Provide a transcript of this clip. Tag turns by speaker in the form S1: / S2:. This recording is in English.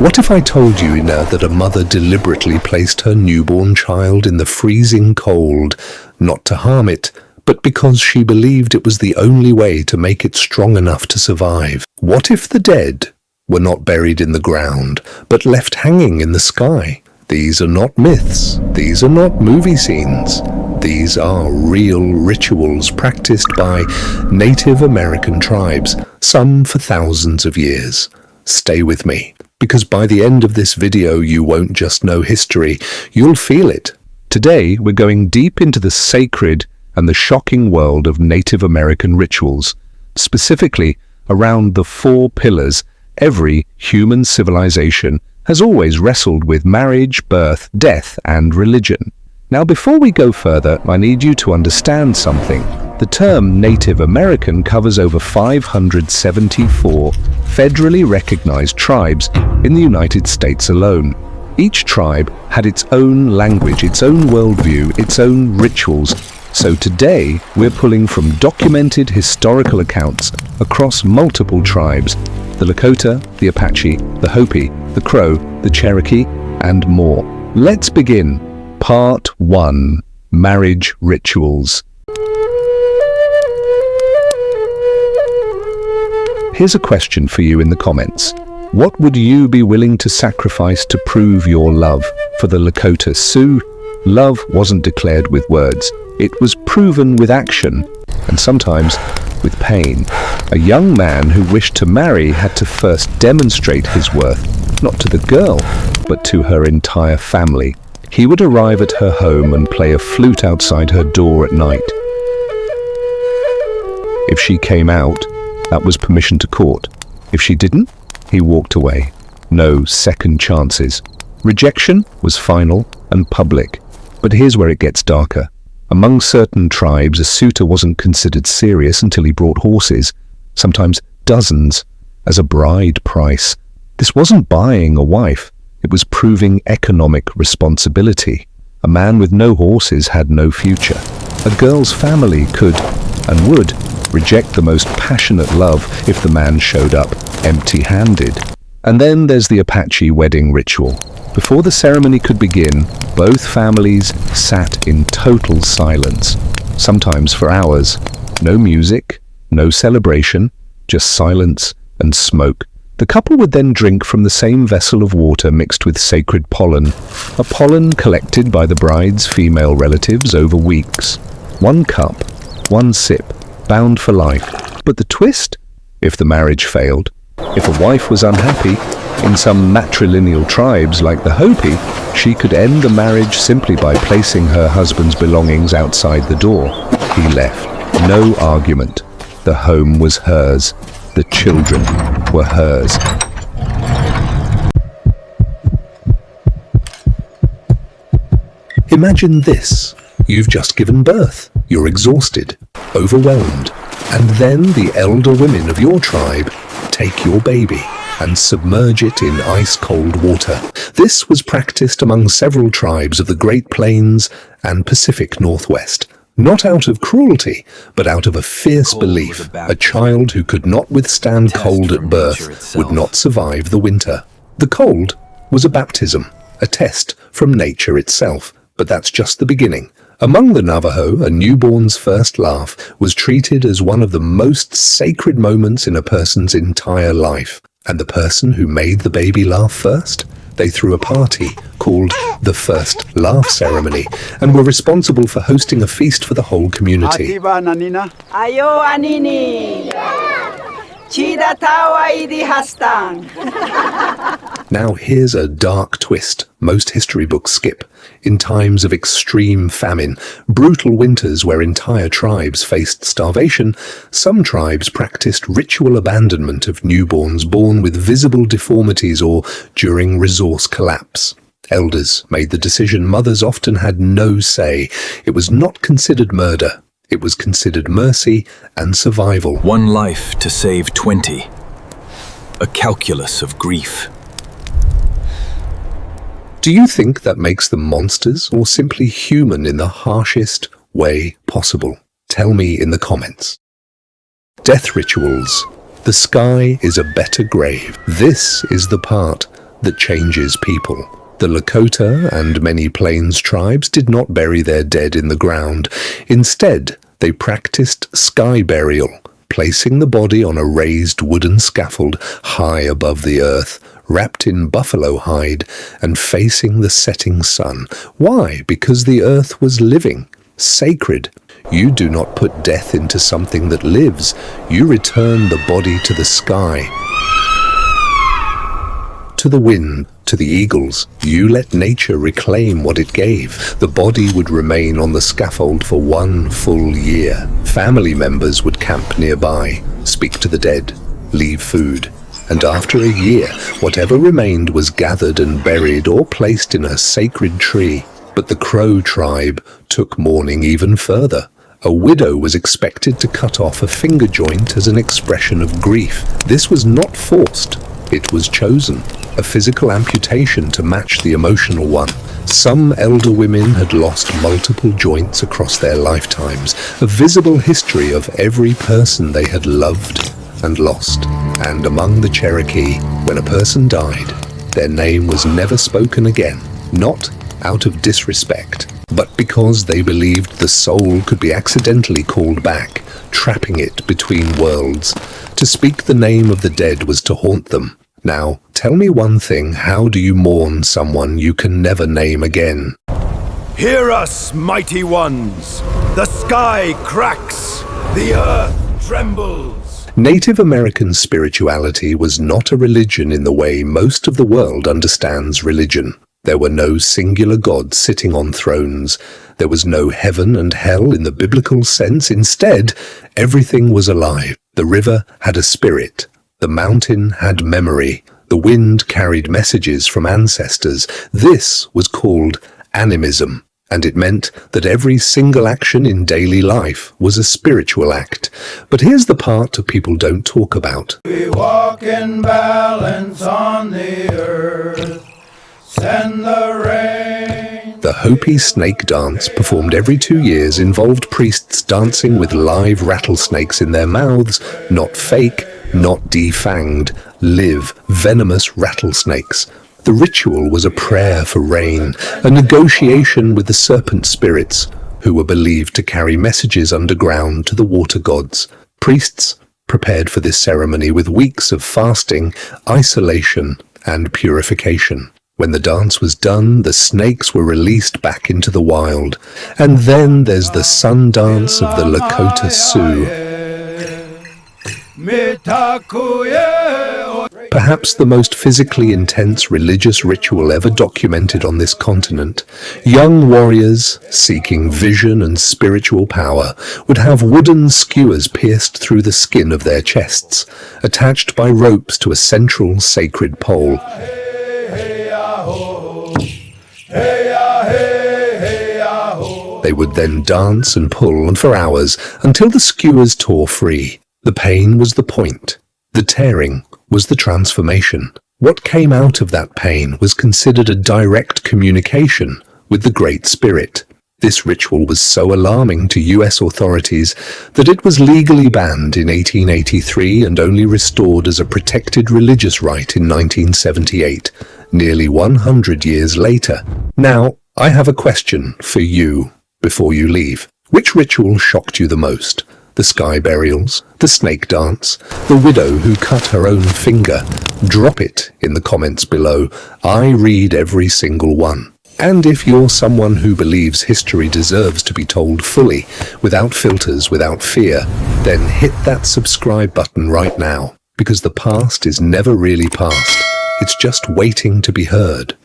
S1: What if I told you, that a mother deliberately placed her newborn child in the freezing cold, not to harm it, but because she believed it was the only way to make it strong enough to survive? What if the dead were not buried in the ground, but left hanging in the sky? These are not myths. These are not movie scenes. These are real rituals practiced by Native American tribes, some for thousands of years. Stay with me, because by the end of this video you won't just know history, you'll feel it. Today we're going deep into the sacred and the shocking world of Native American rituals, specifically around the 4 pillars every human civilization has always wrestled with: marriage, birth, death, and religion. Now, before we go further, I need you to understand something. The term Native American covers over 574 federally recognized tribes in the United States alone. Each tribe had its own language, its own worldview, its own rituals. So today, we're pulling from documented historical accounts across multiple tribes: the Lakota, the Apache, the Hopi, the Crow, the Cherokee, and more. Let's begin. Part 1. Marriage Rituals. Here's a question for you in the comments. What would you be willing to sacrifice to prove your love? For the Lakota Sioux, love wasn't declared with words. It was proven with action, and sometimes with pain. A young man who wished to marry had to first demonstrate his worth, not to the girl, but to her entire family. He would arrive at her home and play a flute outside her door at night. If she came out, that was permission to court. If she didn't, he walked away. No second chances. Rejection was final and public. But here's where it gets darker. Among certain tribes, a suitor wasn't considered serious until he brought horses, sometimes dozens, as a bride price. This wasn't buying a wife. It was proving economic responsibility. A man with no horses had no future. A girl's family could, and would, reject the most passionate love if the man showed up empty-handed. And then there's the Apache wedding ritual. Before the ceremony could begin, both families sat in total silence, sometimes for hours. No music, no celebration, just silence and smoke. The couple would then drink from the same vessel of water mixed with sacred pollen, a pollen collected by the bride's female relatives over weeks. 1 cup, 1 sip, bound for life. But the twist? If the marriage failed, if a wife was unhappy, in some matrilineal tribes like the Hopi, she could end the marriage simply by placing her husband's belongings outside the door. He left. No argument. The home was hers. The children were hers. Imagine this. You've just given birth. You're exhausted, overwhelmed, and then the elder women of your tribe take your baby and submerge it in ice-cold water. This was practiced among several tribes of the Great Plains and Pacific Northwest. Not out of cruelty, but out of a fierce belief. A child who could not withstand cold at birth would not survive the winter. The cold was a baptism, a test from nature itself. But that's just the beginning. Among the Navajo, a newborn's first laugh was treated as one of the most sacred moments in a person's entire life. And the person who made the baby laugh first? They threw a party called the First Laugh Ceremony and were responsible for hosting a feast for the whole community. Now here's a dark twist most history books skip. In times of extreme famine, brutal winters where entire tribes faced starvation, some tribes practiced ritual abandonment of newborns born with visible deformities or during resource collapse. Elders made the decision. Mothers often had no say. It was not considered murder. It was considered mercy and survival.
S2: 1 life to save 20. A calculus of grief.
S1: Do you think that makes them monsters or simply human in the harshest way possible? Tell me in the comments. Death rituals. The sky is a better grave. This is the part that changes people. The Lakota and many Plains tribes did not bury their dead in the ground. Instead, they practiced sky burial, placing the body on a raised wooden scaffold high above the earth, wrapped in buffalo hide and facing the setting sun. Why? Because the earth was living, sacred. You do not put death into something that lives. You return the body to the sky, to the wind, to the eagles. You let nature reclaim what it gave. The body would remain on the scaffold for 1 full year. Family members would camp nearby, speak to the dead, leave food. And after a year, whatever remained was gathered and buried or placed in a sacred tree. But the Crow tribe took mourning even further. A widow was expected to cut off a finger joint as an expression of grief. This was not forced. It was chosen, a physical amputation to match the emotional one. Some elder women had lost multiple joints across their lifetimes, a visible history of every person they had loved and lost. And among the Cherokee, when a person died, their name was never spoken again, not out of disrespect, but because they believed the soul could be accidentally called back, trapping it between worlds. To speak the name of the dead was to haunt them. Now, tell me one thing, how do you mourn someone you can never name again?
S3: Hear us, mighty ones! The sky cracks, the earth trembles.
S1: Native American spirituality was not a religion in the way most of the world understands religion. There were no singular gods sitting on thrones. There was no heaven and hell in the biblical sense. Instead, everything was alive. The river had a spirit. The mountain had memory. The wind carried messages from ancestors. This was called Animism, and it meant that every single action in daily life was a spiritual act. But here's the part people don't talk about.
S4: We walk in balance on the earth. Send the rain.
S1: The Hopi Snake Dance, performed every 2 years, involved priests dancing with live rattlesnakes in their mouths, not fake, not defanged, live, venomous rattlesnakes. The ritual was a prayer for rain, a negotiation with the serpent spirits, who were believed to carry messages underground to the water gods. Priests prepared for this ceremony with weeks of fasting, isolation, and purification. When the dance was done, the snakes were released back into the wild. And then there's the sun dance of the Lakota Sioux. Perhaps the most physically intense religious ritual ever documented on this continent. Young warriors, seeking vision and spiritual power, would have wooden skewers pierced through the skin of their chests, attached by ropes to a central sacred pole. They would then dance and pull on for hours until the skewers tore free. The pain was the point. The tearing was the transformation. What came out of that pain was considered a direct communication with the Great Spirit. This ritual was so alarming to US authorities that it was legally banned in 1883 and only restored as a protected religious right in 1978, nearly 100 years later. Now, I have a question for you before you leave. Which ritual shocked you the most? The sky burials, the snake dance, the widow who cut her own finger? Drop it in the comments below. I read every single one. And if you're someone who believes history deserves to be told fully, without filters, without fear, then hit that subscribe button right now, because the past is never really past. It's just waiting to be heard.